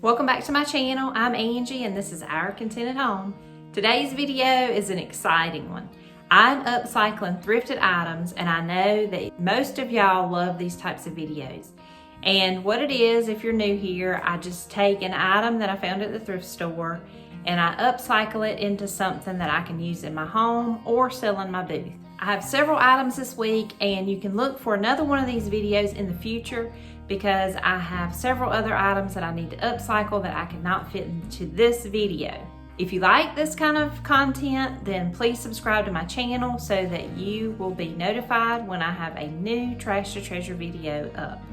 Welcome back to my channel. I'm Angie and this is Our Contented Home. Today's video is an exciting one. I'm upcycling thrifted items and I know that most of y'all love these types of videos. And what it is, if you're new here, I just take an item that I found at the thrift store and I upcycle it into something that I can use in my home or sell in my booth. I have several items this week and you can look for another one of these videos in the future because I have several other items that I need to upcycle that I cannot fit into this video. If you like this kind of content, then please subscribe to my channel so that you will be notified when I have a new Trash to Treasure video up.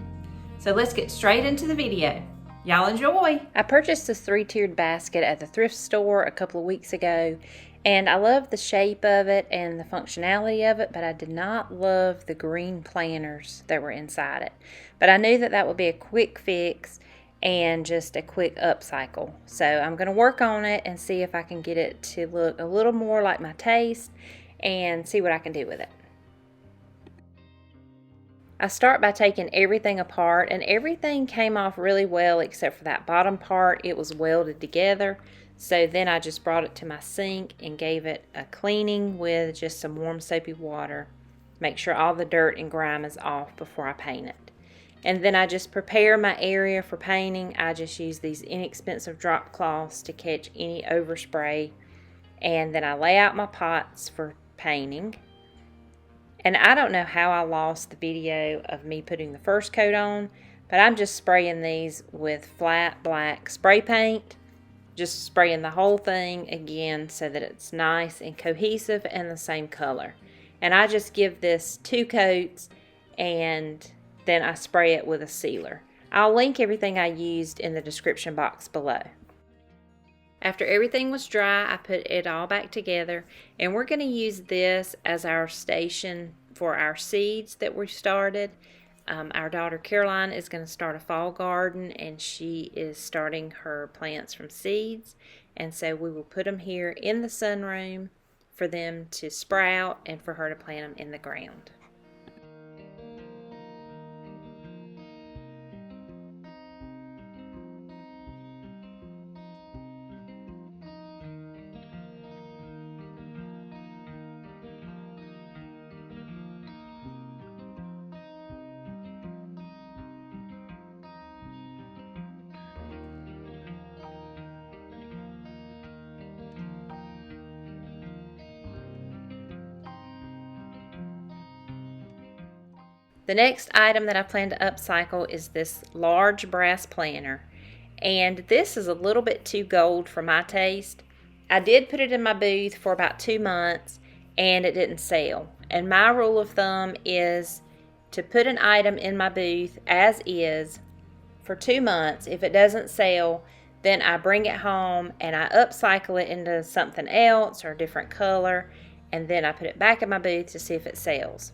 So let's get straight into the video. Y'all enjoy! I purchased this 3-tiered basket at the thrift store a couple of weeks ago, and I love the shape of it and the functionality of it, but I did not love the green planters that were inside it. But I knew that that would be a quick fix and just a quick upcycle. So I'm going to work on it and see if I can get it to look a little more like my taste and see what I can do with it. I start by taking everything apart, and everything came off really well except for that bottom part. It was welded together. So then I just brought it to my sink and gave it a cleaning with just some warm soapy water. Make sure all the dirt and grime is off before I paint it. And then I just prepare my area for painting. I just use these inexpensive drop cloths to catch any overspray. And then I lay out my pots for painting. And I don't know how I lost the video of me putting the first coat on, but I'm just spraying these with flat black spray paint. Just spraying the whole thing again so that it's nice and cohesive and the same color. And I just give this 2 coats and then I spray it with a sealer. I'll link everything I used in the description box below. After everything was dry, I put it all back together, and we're going to use this as our station for our seeds that we started. Our daughter Caroline is going to start a fall garden, and she is starting her plants from seeds, and so we will put them here in the sunroom for them to sprout and for her to plant them in the ground. The next item that I plan to upcycle is this large brass planter, and this is a little bit too gold for my taste. I did put it in my booth for about 2 months and it didn't sell, and my rule of thumb is to put an item in my booth as is for 2 months. If it doesn't sell, then I bring it home and I upcycle it into something else or a different color, and then I put it back in my booth to see if it sells.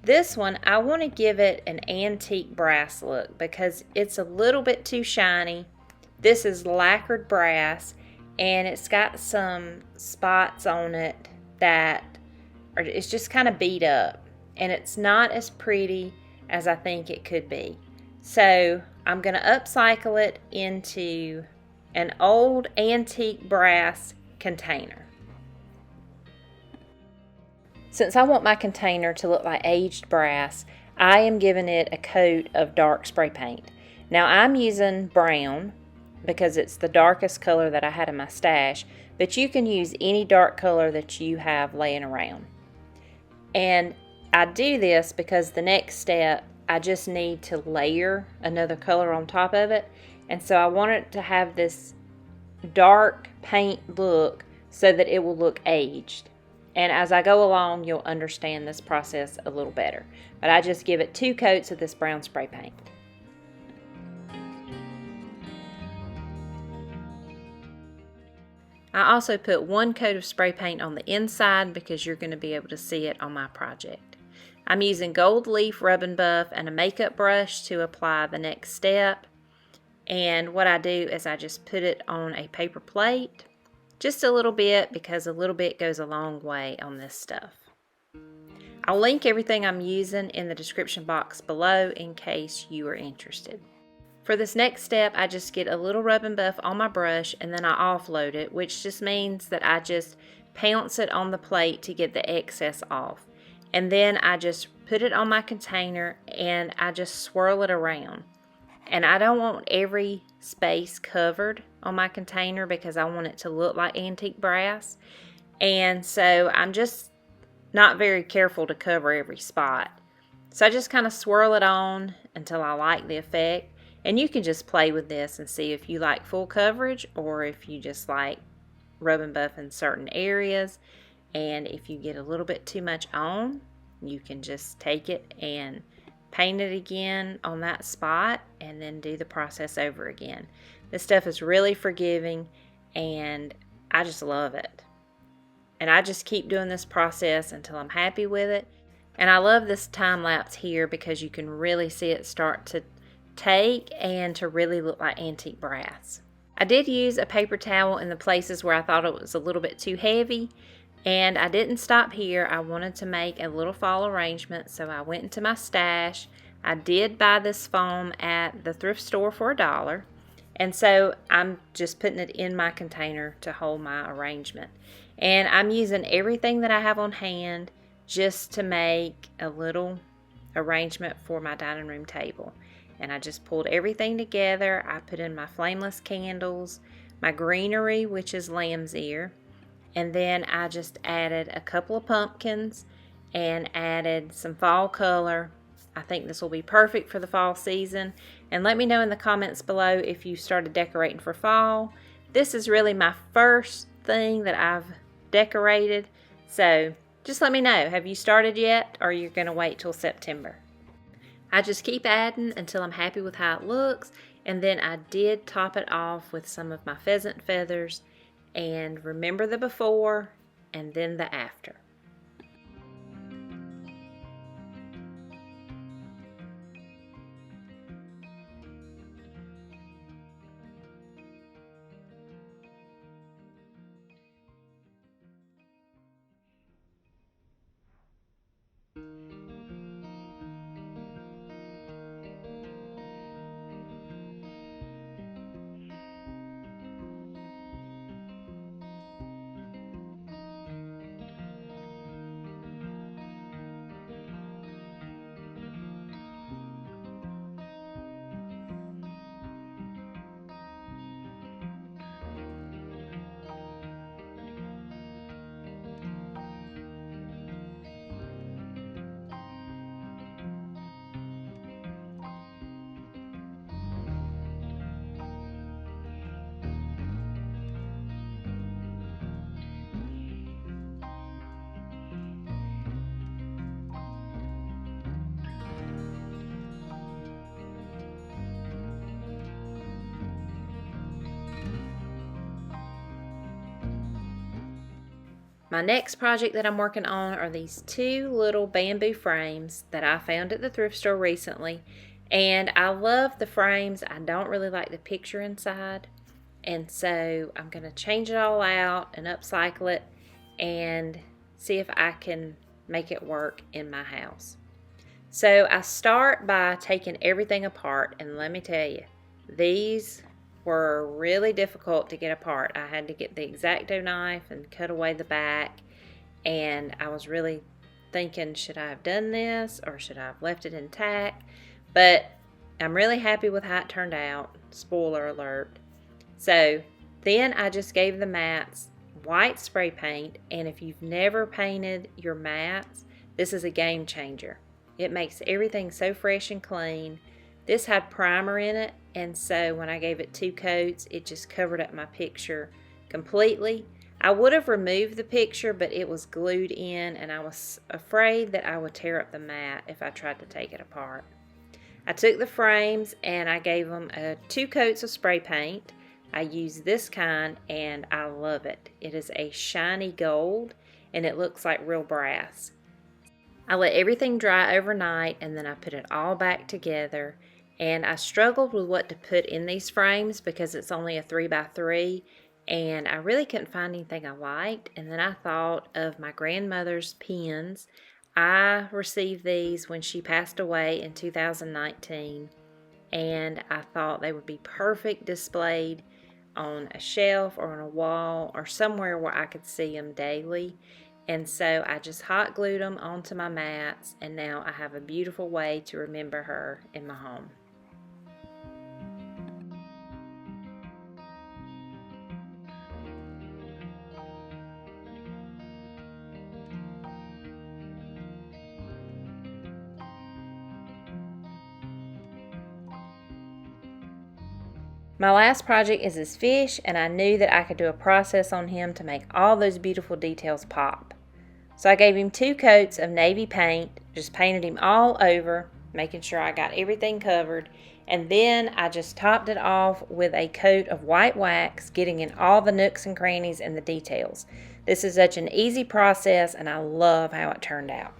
This one, I want to give it an antique brass look because it's a little bit too shiny. This is lacquered brass, and it's got some spots on it that it's just kind of beat up, and it's not as pretty as I think it could be. So I'm going to upcycle it into an old antique brass container. Since I want my container to look like aged brass, I am giving it a coat of dark spray paint. Now I'm using brown because it's the darkest color that I had in my stash, but you can use any dark color that you have laying around. And I do this because the next step, I just need to layer another color on top of it. And so I want it to have this dark paint look so that it will look aged. And as I go along, you'll understand this process a little better. But I just give it 2 coats of this brown spray paint. I also put 1 coat of spray paint on the inside because you're going to be able to see it on my project. I'm using gold leaf rub and buff and a makeup brush to apply the next step. And what I do is I just put it on a paper plate. Just a little bit, because a little bit goes a long way on this stuff. I'll link everything I'm using in the description box below in case you are interested. For this next step, I just get a little rub and buff on my brush and then I offload it, which just means that I just pounce it on the plate to get the excess off. And then I just put it on my container and I just swirl it around. And I don't want every space covered on my container because I want it to look like antique brass. And so I'm just not very careful to cover every spot. So I just kind of swirl it on until I like the effect. And you can just play with this and see if you like full coverage or if you just like rub and buff in certain areas. And if you get a little bit too much on, you can just take it and paint it again on that spot and then do the process over again. This stuff is really forgiving and I just love it. And I just keep doing this process until I'm happy with it. And I love this time lapse here because you can really see it start to take and to really look like antique brass. I did use a paper towel in the places where I thought it was a little bit too heavy, and I didn't stop here. I wanted to make a little fall arrangement, so I went into my stash. I did buy this foam at the thrift store for $1, and so I'm just putting it in my container to hold my arrangement. And I'm using everything that I have on hand just to make a little arrangement for my dining room table. And I just pulled everything together. I put in my flameless candles, my greenery, which is lamb's ear, and then I just added a couple of pumpkins and added some fall color. I think this will be perfect for the fall season. And let me know in the comments below if you started decorating for fall. This is really my first thing that I've decorated, so just let me know. Have you started yet, or you're going to wait till September? I just keep adding until I'm happy with how it looks, and then I did top it off with some of my pheasant feathers, and remember the before and then the after. My next project that I'm working on are these two little bamboo frames that I found at the thrift store recently. And I love the frames. I don't really like the picture inside. And so I'm going to change it all out and upcycle it and see if I can make it work in my house. So I start by taking everything apart, and let me tell you, these were really difficult to get apart. I had to get the X-Acto knife and cut away the back, and I was really thinking, should I have done this or should I have left it intact? But I'm really happy with how it turned out. Spoiler alert. So then I just gave the mats white spray paint, and if you've never painted your mats, this is a game changer. It makes everything so fresh and clean. This had primer in it, and so when I gave it 2 coats, it just covered up my picture completely. I would have removed the picture, but it was glued in, and I was afraid that I would tear up the mat if I tried to take it apart. I took the frames and I gave them 2 coats of spray paint. I use this kind and I love it. It is a shiny gold and it looks like real brass. I let everything dry overnight and then I put it all back together, and I struggled with what to put in these frames because it's only a 3x3 and I really couldn't find anything I liked. And then I thought of my grandmother's pins. I received these when she passed away in 2019, and I thought they would be perfect displayed on a shelf or on a wall or somewhere where I could see them daily. And so I just hot glued them onto my mats, and now I have a beautiful way to remember her in my home. My last project is this fish, and I knew that I could do a process on him to make all those beautiful details pop. So I gave him 2 coats of navy paint, just painted him all over, making sure I got everything covered, and then I just topped it off with a coat of white wax, getting in all the nooks and crannies and the details. This is such an easy process, and I love how it turned out.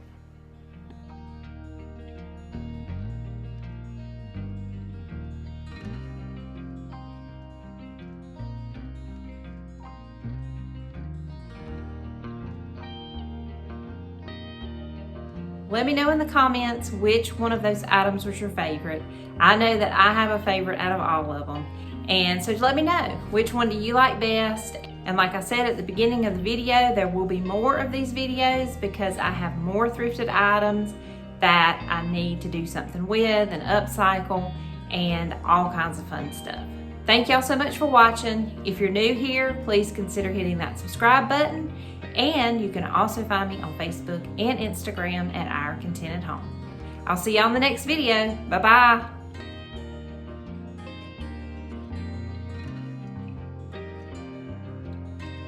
Let me know in the comments which one of those items was your favorite. I know that I have a favorite out of all of them. And so let me know, which one do you like best? And like I said at the beginning of the video, there will be more of these videos because I have more thrifted items that I need to do something with and upcycle and all kinds of fun stuff. Thank y'all so much for watching. If you're new here, please consider hitting that subscribe button. And you can also find me on Facebook and Instagram at Our Contented Home. I'll see you on the next video. Bye-bye.